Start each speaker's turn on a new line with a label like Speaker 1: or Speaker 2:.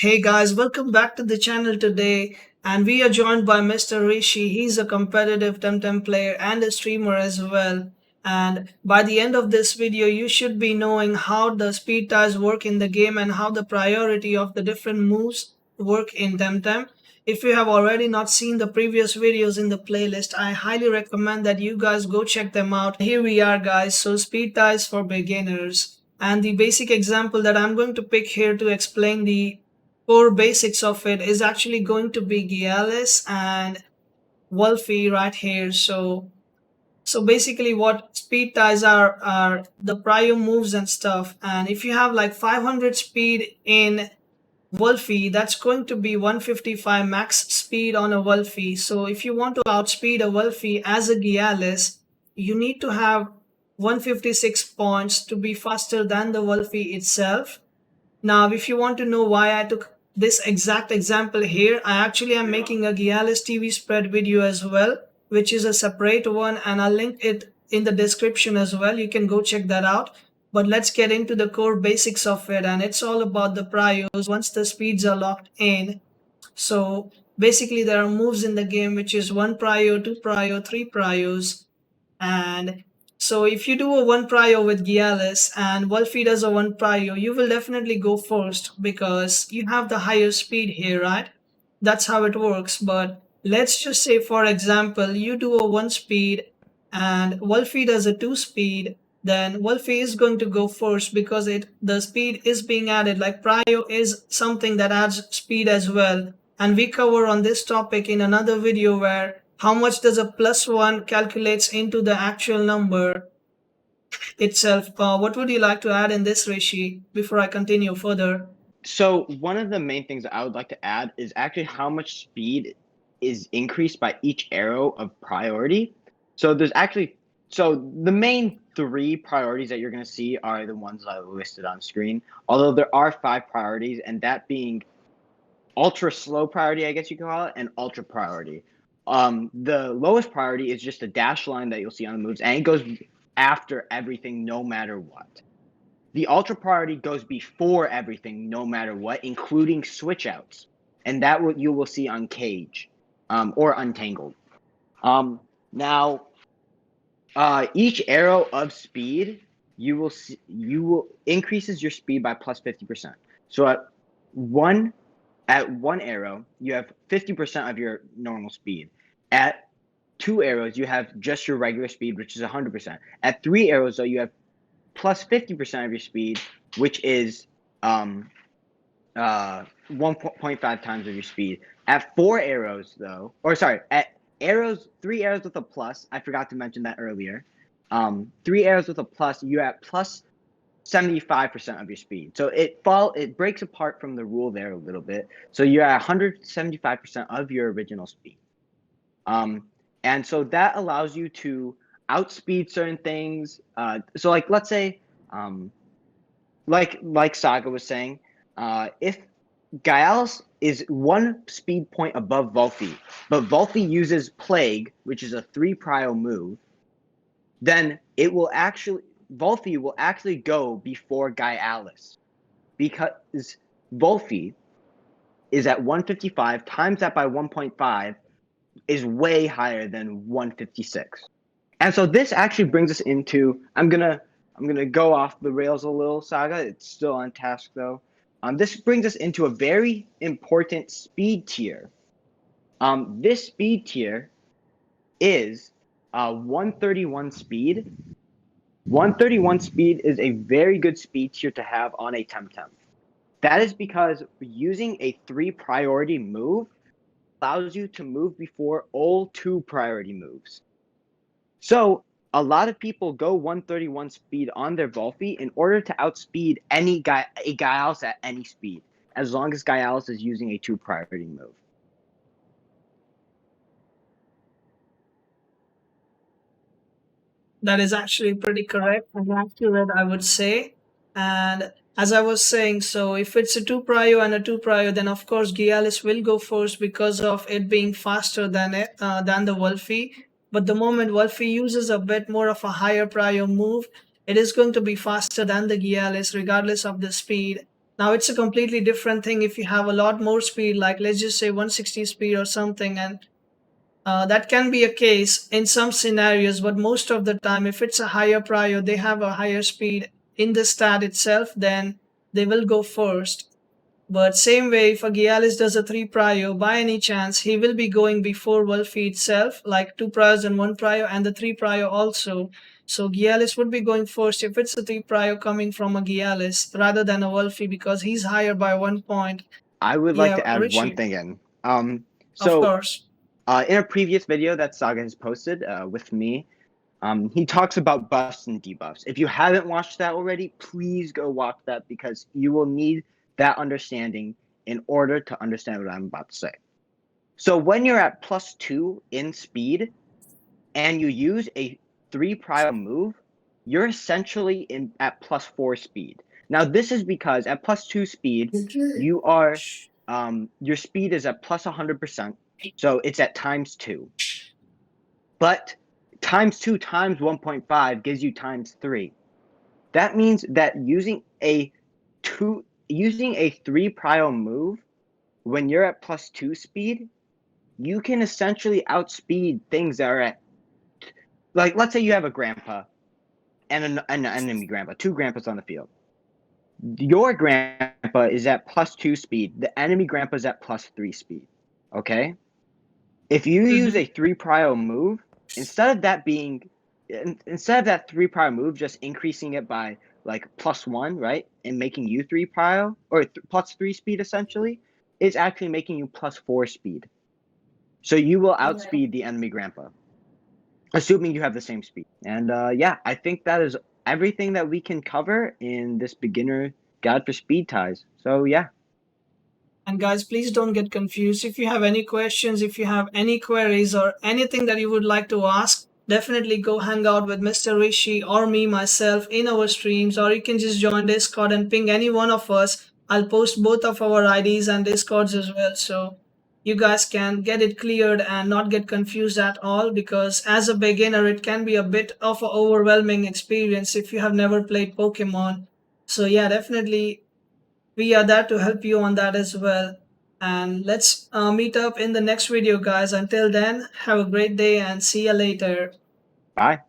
Speaker 1: Hey guys, welcome back to the channel today. And we are joined by Mr. Rishi. He's a competitive Temtem player and a streamer as well. And by the end of this video, you should be knowing how the speed ties work in the game and how the priority of the different moves work in Temtem. If you have already not seen the previous videos in the playlist, I highly recommend that you guys go check them out. Here we are guys, so speed ties for beginners. And the basic example that I'm going to pick here to explain the core basics of it is actually going to be Gialis and Wolfie right here. So basically what speed ties are the prior moves and stuff. And if you have like 500 speed in Wolfie, that's going to be 155 max speed on a Wolfie. So if you want to outspeed a Wolfie as a Gialis, you need to have 156 points to be faster than the Wolfie itself. Now, if you want to know why I took this exact example here, I actually am making a Gialis TV spread video as well, which is a separate one, and I'll link it in the description as well. You can go check that out. But let's get into the core basics of it, and it's all about the priors once the speeds are locked in. So basically, there are moves in the game which is one prior, two prior, three priors, and so if you do a one prio with Gialis and Wolfie does a one prio, you will definitely go first because you have the higher speed here, right? That's how it works. But let's just say, for example, you do a one speed and Wolfie does a two speed, then Wolfie is going to go first because the speed is being added. Like prio is something that adds speed as well. And we cover on this topic in another video where how much does a plus one calculates into the actual number itself. What would you like to add in this, Rishi, before I continue further?
Speaker 2: So one of the main things I would like to add is actually how much speed is increased by each arrow of priority. So the main three priorities that you're going to see are the ones I listed on screen. Although there are 5 priorities, and that being ultra slow priority, I guess you can call it, and ultra priority. The lowest priority is just a dash line that you'll see on the moves, and it goes after everything no matter what. The ultra priority goes before everything, no matter what, including switch outs, and that what you will see on Cage, or Untangled. Now, each arrow of speed you will increases your speed by plus 50%. So at one arrow you have 50% of your normal speed. At 2 arrows you have just your regular speed, which is 100%. At 3 arrows though you have plus 50% of your speed, which is 1.5 times of your speed. At 4 arrows though, or sorry, at 3 arrows with a plus, I forgot to mention that earlier. 3 arrows with a plus, you're at plus 75% of your speed. So it breaks apart from the rule there a little bit. So you're at 175% of your original speed. And so that allows you to outspeed certain things. So like let's say, like Saga was saying, if Gialis is 1 speed point above Volfi, but Volfi uses Plague, which is a 3 prio move, then Volfi will actually go before Gialis, because Volfi is at 155 times that by 1.5 is way higher than 156. And so this actually brings us into, I'm gonna go off the rails a little, Saga. It's still on task though. This brings us into a very important speed tier. This speed tier is 131 speed. 131 speed is a very good speed tier to have on a Temtem. That is because using a 3 priority move allows you to move before all 2 priority moves. So a lot of people go 131 speed on their Volfi in order to outspeed a Gialis at any speed, as long as Gialis is using a 2 priority move.
Speaker 1: That is actually pretty correct and accurate, I would say. And as I was saying, so if it's a two prio and a two prio, then of course Gialis will go first because of it being faster than the Wolfie. But the moment Wolfie uses a bit more of a higher prio move, it is going to be faster than the Gialis, regardless of the speed. Now it's a completely different thing if you have a lot more speed, like let's just say 160 speed or something, and that can be a case in some scenarios, but most of the time, if it's a higher prio, they have a higher speed in the stat itself, then they will go first. But same way, if a Gialis does a 3 prio, by any chance, he will be going before Wolfie itself, like 2 priors and 1 prio, and the 3 prio also. So Gialis would be going first if it's a 3 prio coming from a Gialis rather than a Wolfie because he's higher by 1 point.
Speaker 2: I would like
Speaker 1: Yeah,
Speaker 2: to add one
Speaker 1: Richie,
Speaker 2: thing in.
Speaker 1: of
Speaker 2: So
Speaker 1: course.
Speaker 2: in a previous video that Saga has posted with me, he talks about buffs and debuffs. If you haven't watched that already, please go watch that because you will need that understanding in order to understand what I'm about to say. So when you're at +2 in speed and you use a 3 prio move, you're essentially at +4 speed. Now this is because at +2 speed, you are your speed is at +100%, so it's at ×2. But ×2 times 1.5 gives you ×3. That means that using a 3 prio move when you're at +2 speed, you can essentially outspeed things that are at, like, let's say you have a grandpa and an enemy grandpa, 2 grandpas on the field. Your grandpa is at +2 speed. The enemy grandpa is at +3 speed. Okay? If you use a 3 prio move, instead of that 3 prio move just increasing it by like +1, right, and making you 3 prio or +3 speed essentially, it's actually making you +4 speed. So you will outspeed the enemy grandpa, assuming you have the same speed. And yeah, I think that is everything that we can cover in this beginner guide for speed ties. So yeah.
Speaker 1: And guys, please don't get confused. If you have any questions, if you have any queries or anything that you would like to ask, definitely go hang out with Mr. Rishi or me myself in our streams, or you can just join Discord and ping any one of us. I'll post both of our IDs and Discords as well. So you guys can get it cleared and not get confused at all, because as a beginner, it can be a bit of an overwhelming experience if you have never played Pokemon. So yeah, definitely we are there to help you on that as well. And let's meet up in the next video, guys. Until then, have a great day and see you later.
Speaker 2: Bye.